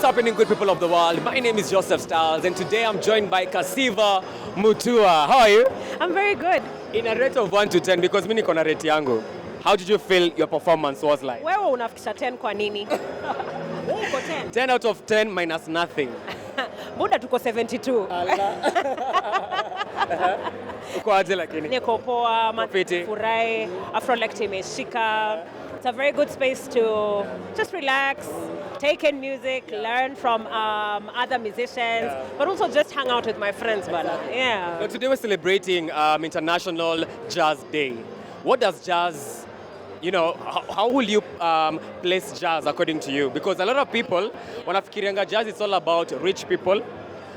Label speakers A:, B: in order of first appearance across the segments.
A: happening, good people of the world? My name is Joseph Styles, and today I'm joined by Kasavi Mutua. How are you?
B: I'm very good.
A: In a rate of 1 to 10, because mimi niko na rate yangu, how did you feel your performance was like?
B: Wewe unafikisha 10 kwa nini? Wewe uko 10.
A: 10 out of 10 minus nothing.
B: Muda tuko 72.
A: Uko aje lakini?
B: Niko poa,
A: Fiti.
B: furahi, Afrolect imeshika. It's a very good space to just relax, take in music, learn from other musicians, but also just hang out with my friends, bana. Yeah.
A: Now, today we're celebrating International Jazz Day. What does jazz, how will you place jazz according to you? Because a lot of people, wanafikirianga jazz, it's all about rich people.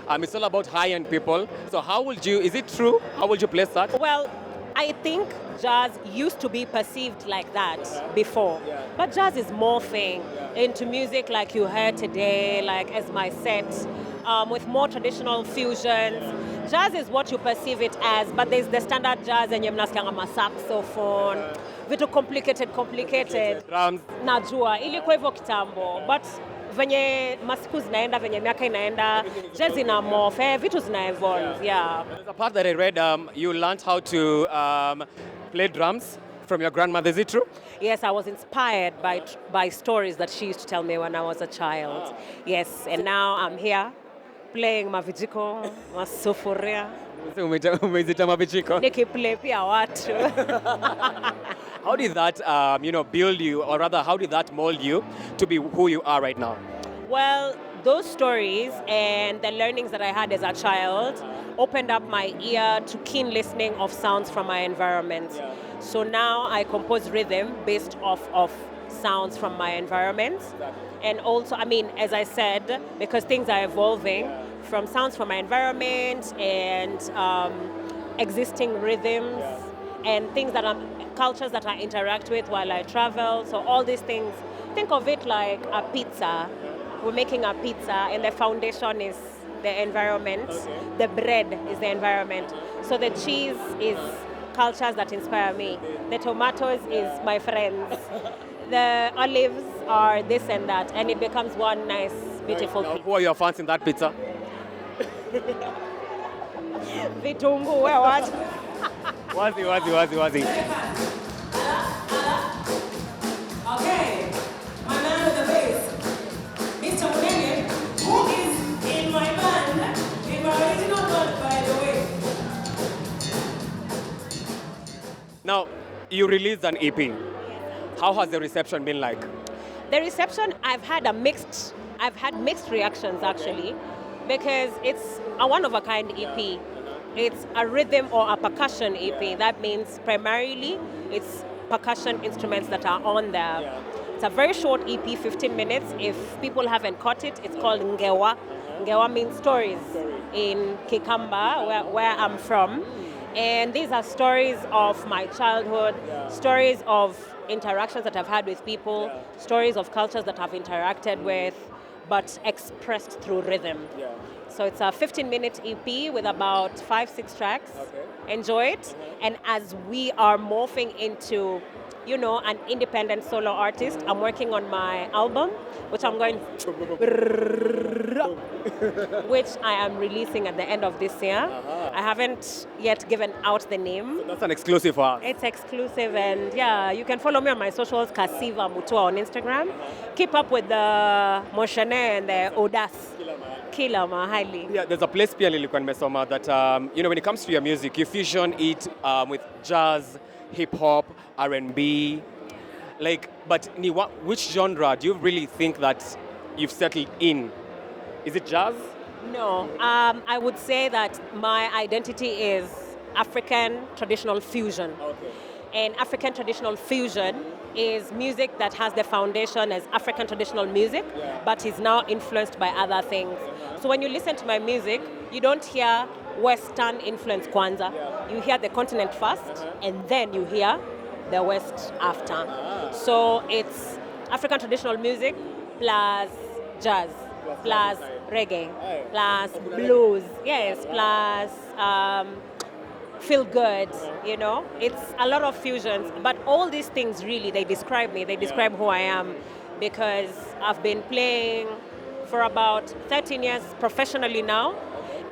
A: It's all about high-end people. So is it true? How would you place that?
B: Well, I think jazz used to be perceived like that before. But jazz is morphing into music like you heard today, like as my set, with more traditional fusions. Jazz is what you perceive it as, but there's the standard jazz and mnasikianga saxophone, vitu complicated.
A: Drums.
B: Najua, ilikuwa hivyo kitambo. But venye masiku zinaenda, venye miaka inaenda, jazz ina morph, vitu zina evolve, yeah.
A: There's a part that I read, you learned how to play drums from your grandmother. Is it true?
B: Yes, I was inspired by stories that she used to tell me when I was a child. Yes, and now I'm here playing mavijiko, masufuria.
A: Umezita mabichiko.
B: Nikiplay pia watu.
A: How did that, build you, or rather, how did that mold you to be who you are right now?
B: Well, those stories and the learnings that I had as a child opened up my ear to keen listening of sounds from my environment. So now I compose rhythm based off of sounds from my environment. And also, as I said, because things are evolving, from sounds from my environment and existing rhythms and things cultures that I interact with while I travel. So all these things, think of it like a pizza. We're making a pizza and the foundation is the environment. The bread is the environment. So the cheese is cultures that inspire me. The tomatoes is my friends. The olives are this and that, and it becomes one nice, beautiful pizza.
A: Who are your fans in that pizza?
B: Vitungu, where what?
A: Wazi.
C: Okay, my man with the bass, Mr. Munene, who is in my band, in my original band, by the way.
A: Now, you released an EP. How has the reception been like?
B: The reception, I've had mixed reactions actually, because it's a one-of-a-kind EP. It's a rhythm or a percussion EP. That means primarily it's percussion instruments that are on there. It's a very short EP, 15 minutes. If people haven't caught it, it's called Ngewa. Ngewa means stories in Kikamba, where I'm from. And these are stories of my childhood, stories of interactions that I've had with people, stories of cultures that I've interacted with, but expressed through rhythm. So it's a 15-minute EP with about 5-6 tracks. Enjoy it. And as we are morphing into, an independent solo artist, I'm working on my album, which I am releasing at the end of this year. I haven't yet given out the name.
A: So that's an exclusive for us.
B: It's exclusive, and you can follow me on my socials, Kasavi Mutua on Instagram. Keep up with the Moshane and the Audace. Kila mahali.
A: Yeah, there's a place pia nilikuwa nimesoma that when it comes to your music, you fusion it with jazz, hip hop, R&B. But which genre do you really think that you've settled in? Is it jazz?
B: No, I would say that my identity is African traditional fusion. And African traditional fusion is music that has the foundation as African traditional music, but is now influenced by other things. So when you listen to my music, you don't hear Western influence kwanza. You hear the continent first, and then you hear the West after. So it's African traditional music plus jazz, plus reggae, plus blues, plus feel good, It's a lot of fusions, but all these things really, they describe me, they describe who I am, because I've been playing for about 13 years professionally now.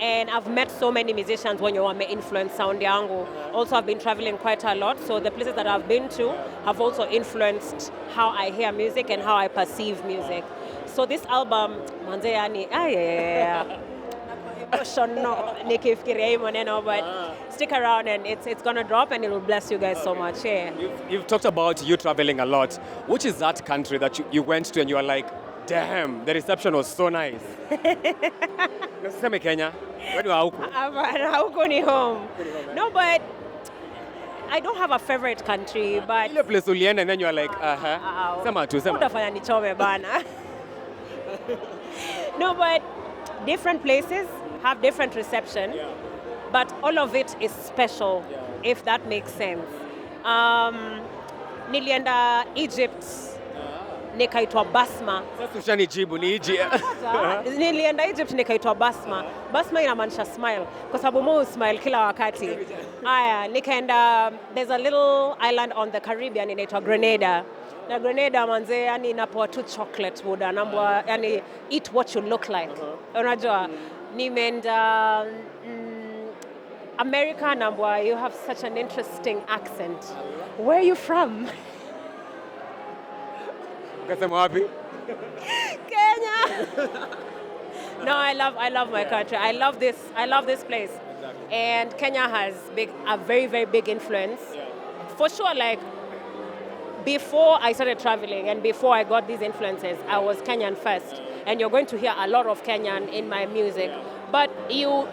B: And I've met so many musicians when you want to influence sound yangu. Also, I've been traveling quite a lot, so the places that I've been to have also influenced how I hear music and how I perceive music. So this album, manze yani, but stick around and it's gonna drop and it will bless you guys so much. Yeah.
A: You've talked about you traveling a lot. Which is that country that you went to and you are like, damn, the reception was so nice? Naseme Kenya. When you are
B: Huko ni home. No, but I don't have a favorite country, but
A: ile place ulienda and then you are like, Sema tu, sema.
B: Utafanya nichome bana. No, but different places have different reception, but all of it is special, if that makes sense. Nilienda Egypt, nikaitwa Basma.
A: Sasa ushanijibu ni iji.
B: Nilienda Egypt nikaitwa Basma. Basma inamaanisha smile, kwa sababu mo smile kila wakati. Aya, nikaenda, there's a little island on the Caribbean inaitwa Grenada. Na Grenada manze, yani inapoa tu chocolate buda, nambwa, yani eat what you look like. Unajua, nimeenda America, nambwa, you have such an interesting accent. Where are you from?
A: Kasema wapi?
B: Kenya. No, I love my country. I love this place. Exactly. And Kenya has a very, very big influence. Yeah. For sure, like before I started traveling and before I got these influences, I was Kenyan first. And you're going to hear a lot of Kenyan in my music. But you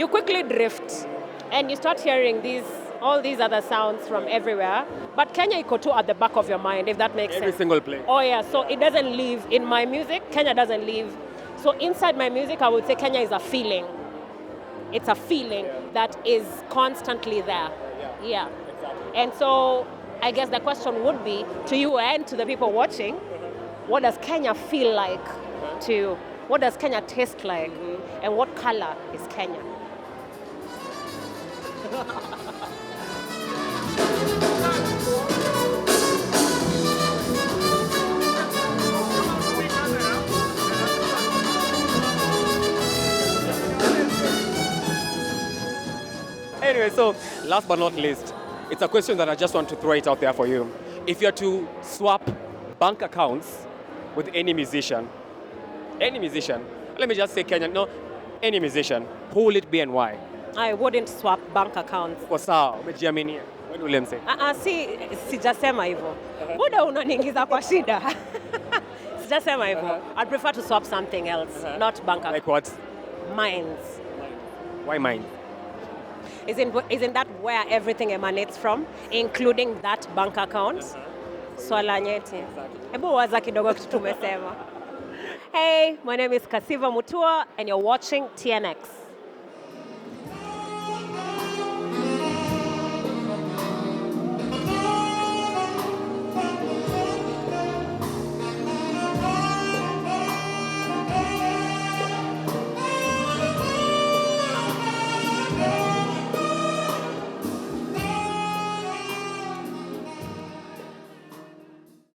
B: quickly drift, and you start hearing all these other sounds from everywhere. But Kenya iko too at the back of your mind, if that makes sense.
A: Every single place.
B: Oh yeah, so it doesn't leave in my music. Kenya doesn't leave. So inside my music, I would say Kenya is a feeling. It's a feeling that is constantly there. Yeah. Exactly. And so I guess the question would be to you and to the people watching, what does Kenya feel like to you? What does Kenya taste like? And what color is Kenya?
A: Anyway, so last but not least, it's a question that I just want to throw it out there for you. If you're to swap bank accounts with any musician, let me just say Kenyan, no, any musician, who will it be and why?
B: I wouldn't swap bank accounts.
A: Kwa sawa, umejiaminia. When will say?
B: Sijasema hivyo. Buda unaniingiza kwa shida. Sijasema hivyo. I'd prefer to swap something else, not bank accounts.
A: Like what?
B: Minds.
A: Why mine?
B: Isn't that where everything emanates from, including that bank account? Swala nyeti. Hebu waza kidogo kitu tumesema. Hey, my name is Kasiva Mutua and you're watching TNX.